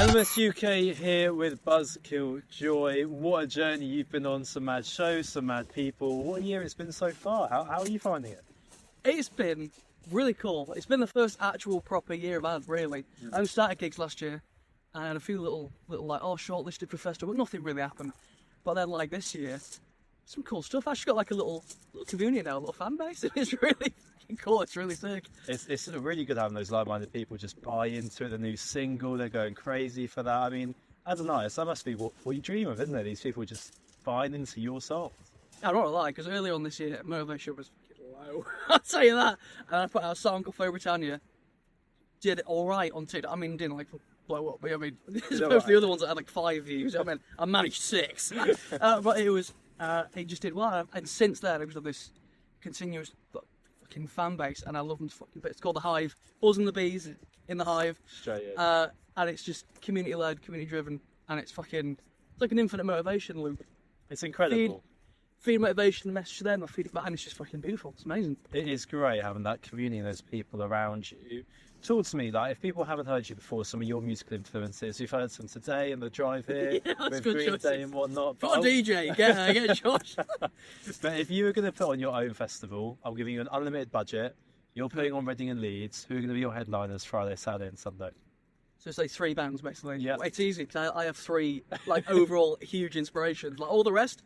LMSUK here with BUZZKIll Joy. What a journey you've been on, some mad shows, some mad people. What a year it's been so far. How are you finding it? It's been really cool. It's been the first actual proper year I've had, really. I started gigs last year. I had a few little like, shortlisted for festival, but nothing really happened. But then, like, this year, some cool stuff. I actually got like a little community now, a little fan base. It's really cool. It's really sick. It's really good having those like-minded people just buy into it. The new single, they're going crazy for that. I mean, as an artist, that must be what you dream of, isn't it? These people just buying into your songs. I'm not gonna lie, because earlier on this year, motivation was fucking low. I'll tell you that. And I put out a song called Faux Britannia. Did it all right on TikTok. I mean, didn't like blow up, but I mean, as opposed to the other ones that had like 5 views. I mean, I managed 6. But it just did well. And since then, I've just had this continuous fucking fan base, and I love them to fucking bits. It's called The Hive. Buzz and the Bees in the Hive. Straight in. And it's just community-led, community-driven, and it's like an infinite motivation loop. It's incredible. Feed motivation, message to them, I feed it back, and it's just fucking beautiful. It's amazing. It is great having that community and those people around you. Talk to me, like, if people haven't heard you before, some of your musical influences. We've heard some today in the drive here with Green Day and whatnot. Got a DJ, get Josh. But if you were going to put on your own festival, I'm giving you an unlimited budget. You're putting on Reading and Leeds. Who are going to be your headliners Friday, Saturday, and Sunday? So it's like 3 bands basically. Yeah. It's easy because I have 3 like overall huge inspirations. Like all the rest,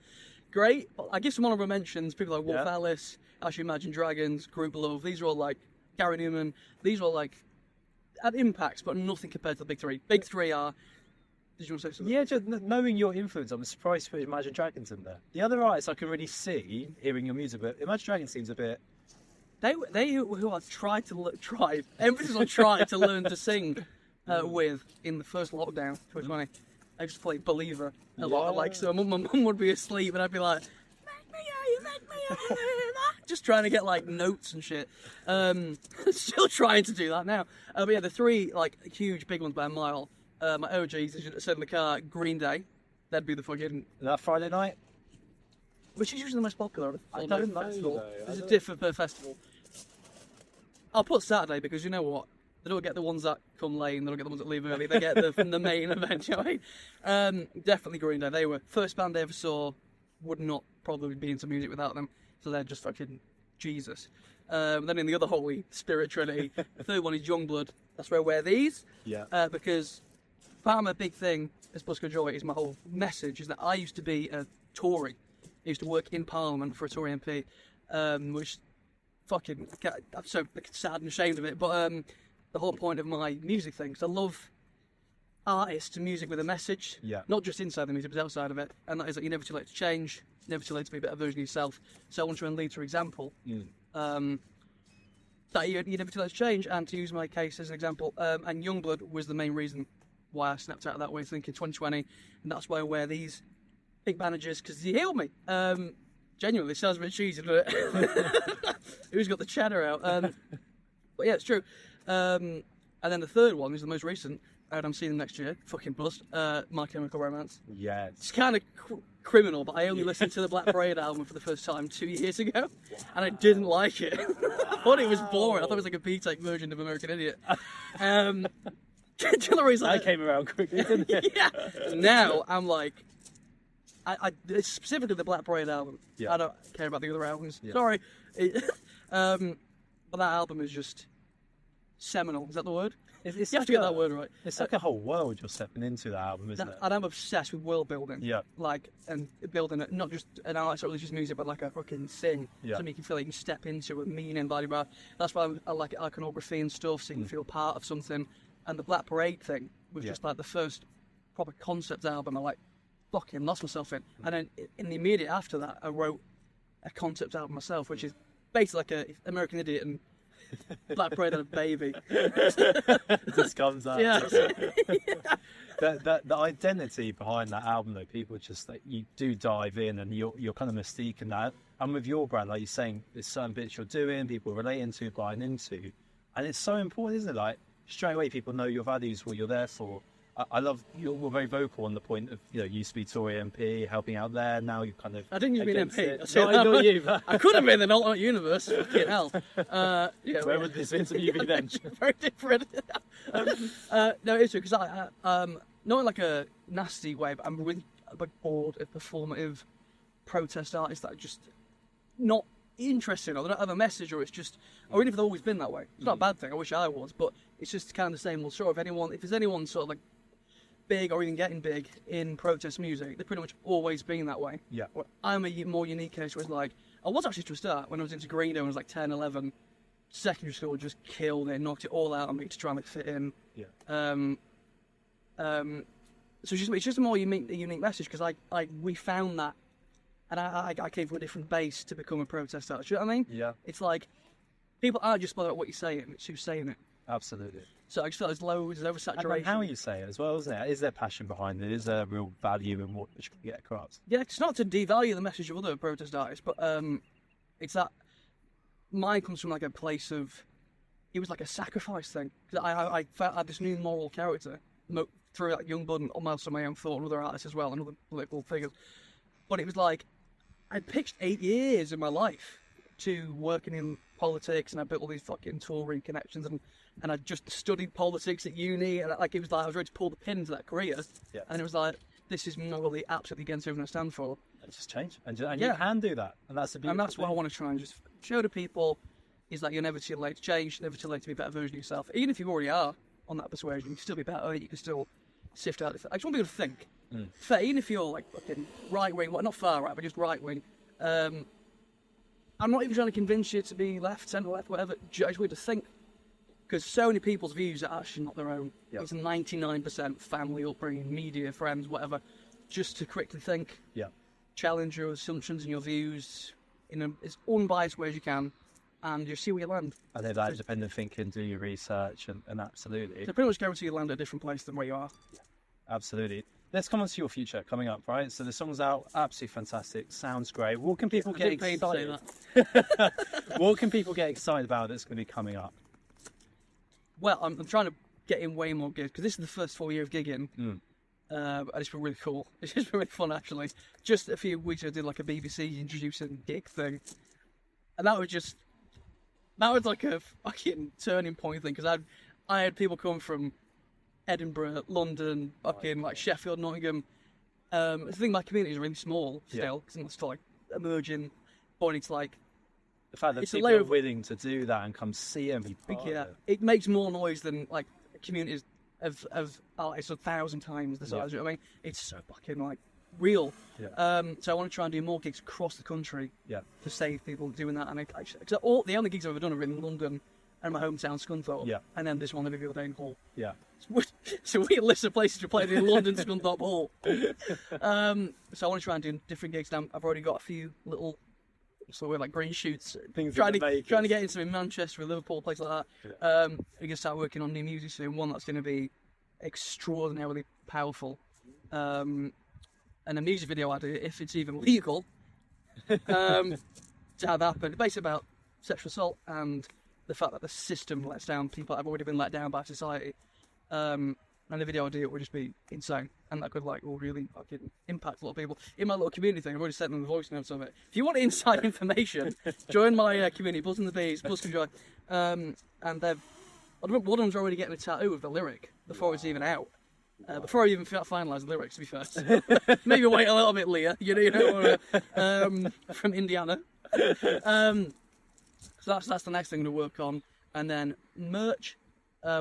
great. But I give some honorable mentions. People like Wolf Alice, As You Imagine Dragons, Group Love. These are all like Gary Newman. These are all like had impacts, but nothing compared to the big 3. Big 3 are. Did you want to say something? Yeah, just knowing your influence, I'm surprised to put Imagine Dragons in there. The other artists I can really see hearing your music, but Imagine Dragons seems a bit. They who I tried emphasis on trying to learn to sing with in the first lockdown 2020. I just played Believer a lot. Like, so my mum would be asleep and I'd be like, make me, just trying to get like notes and shit. Still trying to do that now. But yeah, the 3 like huge big ones by a mile. My OGs, as you said in the car, Green Day. That'd be the fucking. That Friday night? Which is usually the most popular. I don't know. There's a different per festival. I'll put Saturday because you know what? They don't get the ones that come late and they don't get the ones that leave early. They get the main event, you know what I mean? Definitely Green Day. They were first band I ever saw. Would not probably be into music without them. So they're just fucking Jesus. Then in the other holy spirit trinity, the third one is Youngblood. That's where I wear these. Yeah. Because part of my big thing as BUZZKIll Joy is my whole message is that I used to be a Tory. I used to work in Parliament for a Tory MP, which fucking, I'm so sad and ashamed of it, but the whole point of my music thing, so I love artists and music with a message, not just inside the music, but outside of it, and that is that you're never too late to change, never too late to be a better version of yourself. So I want to try and lead through example, that you're never too late to change, and to use my case as an example, and Youngblood was the main reason why I snapped out of that way thinking 2020, and that's why I wear these big bandages, because he healed me. Genuinely, it sounds a bit cheesy, doesn't it? Who's got the cheddar out? But yeah, it's true. And then the third one is the most recent, and I'm seeing them next year. Fucking buzzed. My Chemical Romance. Yeah. It's kind of criminal, but I only listened to the Black Parade album for the first time 2 years ago, and I didn't like it. I thought it was boring. I thought it was like a B-Tech version of American Idiot. I came around quickly, didn't it? Yeah. Now I'm like, it's specifically the Black Parade album. Yeah. I don't care about the other albums. Yeah. Sorry. But that album is just seminal. Is that the word? You have to get that word right. It's like a whole world you're stepping into that album, isn't it? And I'm obsessed with world building. Yeah. Like, and building it, not just an artist or religious music, but like a fucking thing. Yeah. Something you can feel like you can step into a meaning, blah, blah, blah. That's why I like iconography and stuff, so you can feel part of something. And the Black Parade thing was just like the first proper concept album I like fucking lost myself in. And then in the immediate after that, I wrote a concept album myself, which is basically like a American Idiot and Black Parade and a baby. It just comes out. Yeah. The identity behind that album, though, people just like you do dive in, and you're kind of mystique in that. And with your brand, like you're saying, there's certain bits you're doing, people relating to, buying into, and it's so important, isn't it? Like straight away, people know your values, what you're there for. I love you're very vocal on the point of, you know, you used to be Tory MP, helping out there. Now you're kind of. I didn't used to be an MP. No, I know you. But... I could have been in an alternate universe. Fucking hell. Yeah, where would this interview be then? Very different. No, it's true, because not in like a nasty way, but I'm really bored of performative protest artists that are just not interesting, or they don't have a message, or it's just, or even if they've always been that way. It's not a bad thing. I wish I was, but it's just kind of the same old story. If there's anyone sort of like big or even getting big in protest music, they've pretty much always been that way. Yeah. I'm a more unique case where it's like, I was actually to a start when I was into Greeno when I was like 10, 11. Secondary school just killed it, knocked it all out on me to try and like, fit in. Yeah. So it's just a more unique message, because we found that, and I came from a different base to become a protest artist. Do you know what I mean? Yeah. It's like people aren't just bothered about what you're saying; it's who's saying it. Absolutely. So I just felt there's oversaturation. And how you say it as well, isn't it? Is there passion behind it? Is there real value in what you can get across? Yeah, it's not to devalue the message of other protest artists, but it's that mine comes from like a place of, it was like a sacrifice thing. Because I felt I had this new moral character through like young blood and almost on my own thought, and other artists as well, and other political figures. But it was like, I pitched 8 years of my life to working in politics, and I built all these fucking touring connections, and I just studied politics at uni, and like it was like I was ready to pull the pin into that career. Yeah. And it was like, this is morally absolutely against everything I stand for. It's just change, and you can do that, and that's the beautiful And that's what I thing. want to try and just show to people, is that you're never too late to change, never too late to be a better version of yourself. Even if you already are on that persuasion, you can still be better, you can still sift out. I just want people to think. Fair, even if you're like fucking right wing, well, not far right, but just right wing. I'm not even trying to convince you to be left, centre left, whatever. I just want you to think, because so many people's views are actually not their own. Yep. It's 99% family upbringing, media, friends, whatever. Just to critically think, challenge your assumptions and your views in as unbiased way as you can, and you see where you land. And then that independent thinking, do your research, and absolutely. So pretty much guarantee you land at a different place than where you are. Yeah, absolutely. Let's come on to your future coming up, right? So the song's out, absolutely fantastic, sounds great. What can people get excited? What can people get excited about that's going to be coming up? Well, I'm trying to get in way more gigs, because this is the first full year of gigging. And it's been really cool. It's just been really fun, actually. Just a few weeks ago, I did like a BBC introducing gig thing, and that was like a fucking turning point thing, because I had people come from Edinburgh, London, fucking like Sheffield, Nottingham. The thing, my community is really small still, because it's still like emerging, but it's like the fact that it's people are willing to do that and come see it and be part of it. It makes more noise than like communities of artists 1,000 times the size. You know what I mean? It's so fucking like real. Yeah. So I want to try and do more gigs across the country. Yeah. To save people doing that, and because the only gigs I've ever done are in London and my hometown Scunthorpe. Yeah. And then this one in Liverpool Hall. Yeah. So we list of places we played in London, Scunthorpe Hall. So I want to try and do different gigs now. I've already got a few little sort of like green shoots. Trying to get into in Manchester or Liverpool, places like that. Yeah. We're going to start working on new music soon. One that's going to be extraordinarily powerful. And a music video I do, if it's even legal, to have happened. Basically about sexual assault and the fact that the system lets down people that have already been let down by society. And the video I do, it would just be insane, and that could like will really fucking impact a lot of people. In my little community thing, I've already sent them the voice notes of it. If you want inside information, join my community, Buzz and the Bees, BUZZKILL JOY, and they've one of them's already getting a tattoo of the lyric before it's even out. Before I even finalise the lyrics, to be fair. Maybe wait a little bit, Leah. You know, from Indiana. So that's the next thing I'm going to work on, and then merch,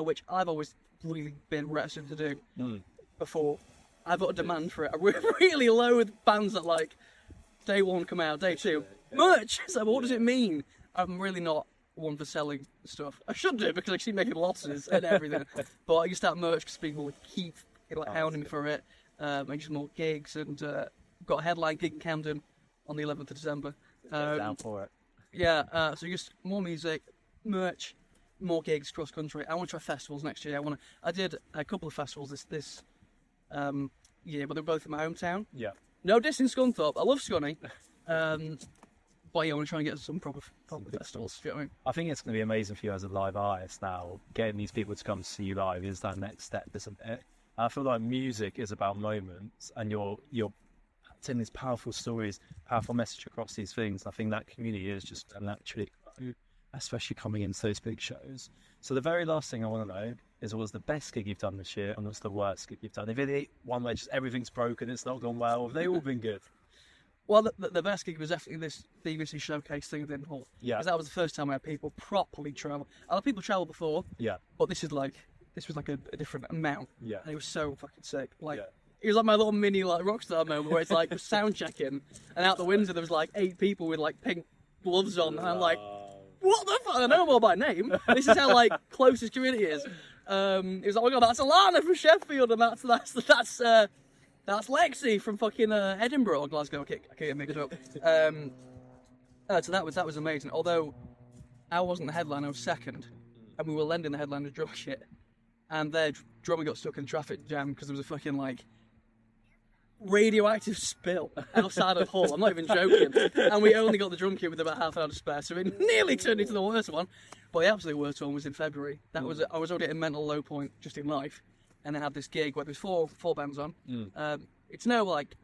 which I've always really been reticent to do before. I've got a demand for it. I really loathe bands that like day one come out, day two merch. So what does it mean? I'm really not one for selling stuff. I should do, because I keep making losses and everything. But I can start merch because people would keep like hounding me for it. Make some more gigs, and got a headline gig in Camden on the 11th of December. Down for it. Yeah. So just more music, merch, more gigs cross country. I want to try festivals next year. I did a couple of festivals this year, but they're both in my hometown. Yeah. No diss in Scunthorpe. I love Scunny. But yeah, I want to try and get some proper festivals. You know what I mean? I think it's going to be amazing for you as a live artist now. Getting these people to come see you live is that next step, isn't it? And I feel like music is about moments, and you're telling these powerful stories, powerful message across these things. I think that community is just naturally, especially coming into those big shows. So the very last thing I want to know is, what was the best gig you've done this year, and what's the worst gig you've done? If it's one where just everything's broken, it's not gone well, have they all been good? Well, the best gig was definitely this BBC showcase thing in Hull. Yeah. Because that was the first time I had people properly travel. Other people travelled before. Yeah. But this was like a different amount. Yeah. And it was so fucking sick. Like, Yeah. it was like my little mini like rockstar moment where it's like sound checking, and out the window there was like 8 people with like pink gloves on, and I'm like, what the fuck? I know them all by name. This is how like close this community is. It was like, oh my god, that's Alana from Sheffield, and that's Lexi from fucking Edinburgh or Glasgow. I can't get mixed up. So that was amazing. Although I wasn't the headliner, I was second, and we were lending the headliner's drum kit, and their drummer got stuck in traffic jam because there was a fucking like radioactive spill outside of Hull. I'm not even joking. And we only got the drum kit with about half an hour to spare, so it nearly turned into the worst one. But the absolute worst one was in February. That was I was already at a mental low point just in life, and then had this gig where there was four bands on. It's no like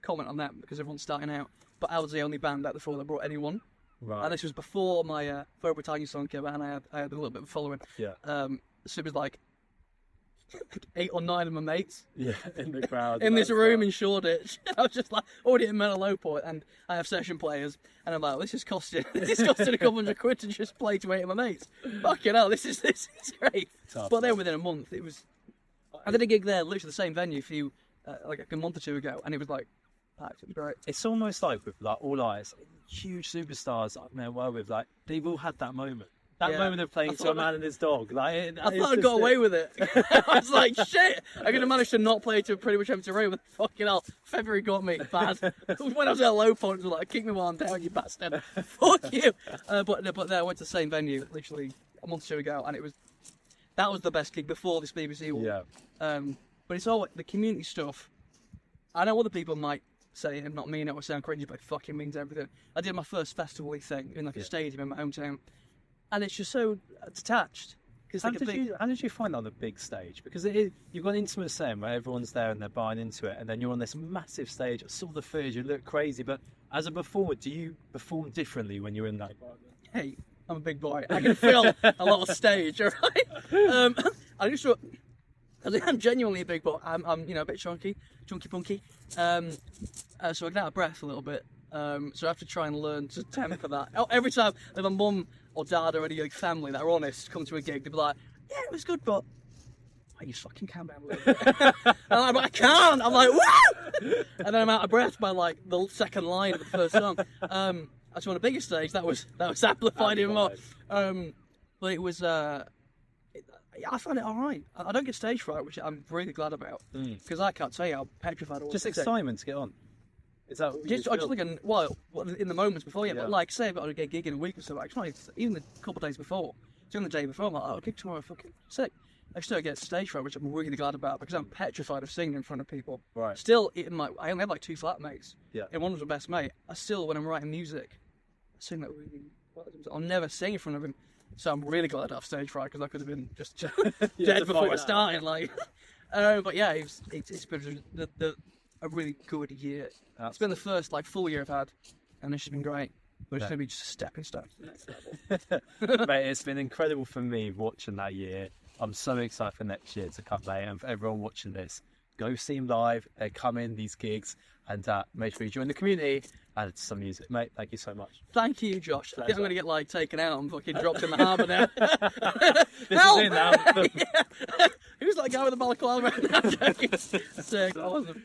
comment on that because everyone's starting out, but I was the only band at the floor that brought anyone. Right. And this was before my Third Britannia song came out, and I had a little bit of a following. Yeah. So it was like 8 or 9 of my mates. Yeah, in the crowd. In this room in Shoreditch. I was just like already at a mental low point, and I have session players, and I'm like, this is costing a couple £100 to just play to 8 of my mates. Fucking hell, this is great. Tough, but then within a month, it was. I did a gig there, literally the same venue, like a month or two ago, and it was like packed. It was great. It's almost like with like All Eyes, huge superstars I've met well with, like they've all had that moment. That moment of playing to a man and his dog. Like, I thought I got away with it. I was like, shit, I'm going to manage to not play to a pretty much empty room. But fucking hell, February got me bad. When I was at a low point, it was like, kick me while I'm down, you bastard. Fuck you. But there, I went to the same venue literally a month or two ago, and that was the best gig before this BBC one. Yeah. But it's all the community stuff. I know other people might say and not mean it or sound cringy, but it fucking means everything. I did my first festival-y thing in like a stadium in my hometown. And it's just so detached. How did you find that on the big stage? Because you've got an intimate setting where everyone's there and they're buying into it, and then you're on this massive stage. I saw the footage, you look crazy, but as a performer, do you perform differently when you're in that environment? Hey, I'm a big boy. I can feel a lot of stage, all right? I just thought, I'm genuinely a big boy. I'm a bit chunky punky. So I get out of breath a little bit. So I have to try and learn to temper that. Every time if my mum or dad or any like family that are honest come to a gig, they'll be like, yeah, it was good, but you fucking calm down a little bit. And I'm like, I can't. I'm like, woo! And then I'm out of breath by like the second line of the first song. Actually on the bigger stage, that was amplified even more. But it was I find it all right. I don't get stage fright, which I'm really glad about, because I can't tell you how petrified I was. Just excitement to get on. Is that just like in the moments before, but like say I've got a gig in a week or so, actually even a couple of days before, during the day before, I'm like, oh, gig tomorrow, fucking sick. I still get stage fright, which I'm really glad about because I'm petrified of singing in front of people. Right. Still, I only have like 2 flatmates. Yeah. And one was my best mate. I still, when I'm writing music, I sing that really. I'll never sing in front of him. So I'm really glad I have stage fright because I could have been just dead before I started. Like, but yeah, it's been a really good year. Absolutely. It's been the first like full year I've had, and this has been great. But it's going to be just a stepping stone. Mate, it's been incredible for me watching that year. I'm so excited for next year to come late, and for everyone watching this, go see them live. They're coming, these gigs, and make sure you join the community and some music. Mate, thank you so much. Thank you, Josh. I think I'm going to get like taken out and fucking dropped in the harbour now. This is it now. Who's that guy with the balaclava? I'm joking. Sick. Awesome.